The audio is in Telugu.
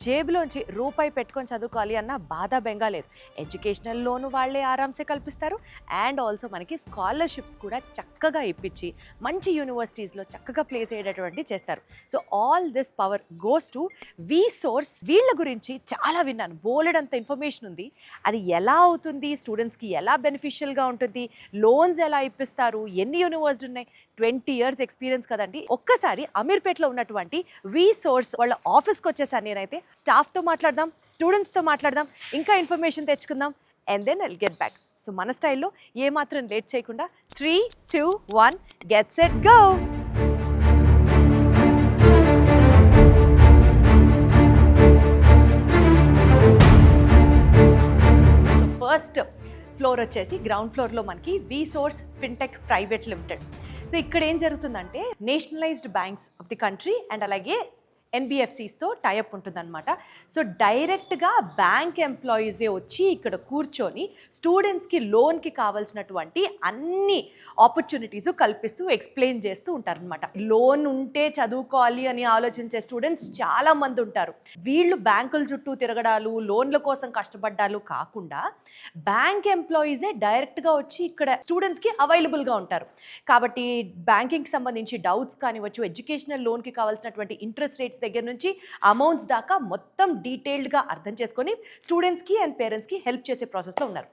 జేబులోంచి రూపాయి పెట్టుకొని చదువుకోవాలి అన్న బాధ బెంగా లేదు. ఎడ్యుకేషనల్ లోన్ వాళ్ళే ఆరామ్సే కల్పిస్తారు. అండ్ ఆల్సో మనకి స్కాలర్షిప్స్ కూడా చక్కగా ఇప్పించి మంచి యూనివర్సిటీస్లో చక్కగా ప్లేస్ అయ్యేటటువంటి చేస్తారు. So all this power goes to V source. వీళ్ళ గురించి చాలా విన్నాను, బోలెడంత ఇన్ఫర్మేషన్ ఉంది. అది ఎలా అవుతుంది, స్టూడెంట్స్కి ఎలా బెనిఫిషియల్గా ఉంటుంది, లోన్స్ ఎలా ఇప్పిస్తారు, ఎన్ని యూనివర్సిటీ ఉన్నాయి, 20 years ఎక్స్పీరియన్స్ కదండి. ఒక్కసారి అమీర్పేట్లో ఉన్నటువంటి వి సోర్స్ వాళ్ళ ఆఫీస్కి వచ్చేసాను నేనైతే. స్టాఫ్తో మాట్లాడదాం, స్టూడెంట్స్తో మాట్లాడదాం, ఇంకా ఇన్ఫర్మేషన్ తెచ్చుకుందాం. And then I'll get back. So మన స్టైల్లో ఏమాత్రం లేట్ చేయకుండా 3, 2, 1 get set go. First floor వచ్చేసి గ్రౌండ్ ఫ్లోర్లో మనకి V source fintech private limited. So ఇక్కడ ఏం జరుగుతుందంటే nationalised banks of the country and అలాగే ఎన్బిఎఫ్సిస్తో టైఅప్ ఉంటుందన్నమాట. సో డైరెక్ట్గా బ్యాంక్ ఎంప్లాయీసే వచ్చి ఇక్కడ కూర్చొని స్టూడెంట్స్కి లోన్కి కావాల్సినటువంటి అన్ని ఆపర్చునిటీస్ కల్పిస్తూ ఎక్స్ప్లెయిన్ చేస్తూ ఉంటారనమాట. లోన్ ఉంటే చదువుకోవాలి అని ఆలోచించే స్టూడెంట్స్ చాలామంది ఉంటారు. వీళ్ళు బ్యాంకుల చుట్టూ తిరగడాలు, లోన్ల కోసం కష్టపడ్డాలు కాకుండా బ్యాంక్ ఎంప్లాయీసే డైరెక్ట్గా వచ్చి ఇక్కడ స్టూడెంట్స్కి అవైలబుల్గా ఉంటారు. కాబట్టి బ్యాంకింగ్కి సంబంధించి డౌట్స్ కానివచ్చు, ఎడ్యుకేషనల్ లోన్కి కావాల్సినటువంటి ఇంట్రెస్ట్ రేట్స్ దగ్గర నుంచి అమౌంట్స్ దాకా మొత్తం డీటెయిల్డ్గా అర్థం చేసుకొని స్టూడెంట్స్కి అండ్ పేరెంట్స్కి హెల్ప్ చేసే ప్రాసెస్లో ఉన్నారు.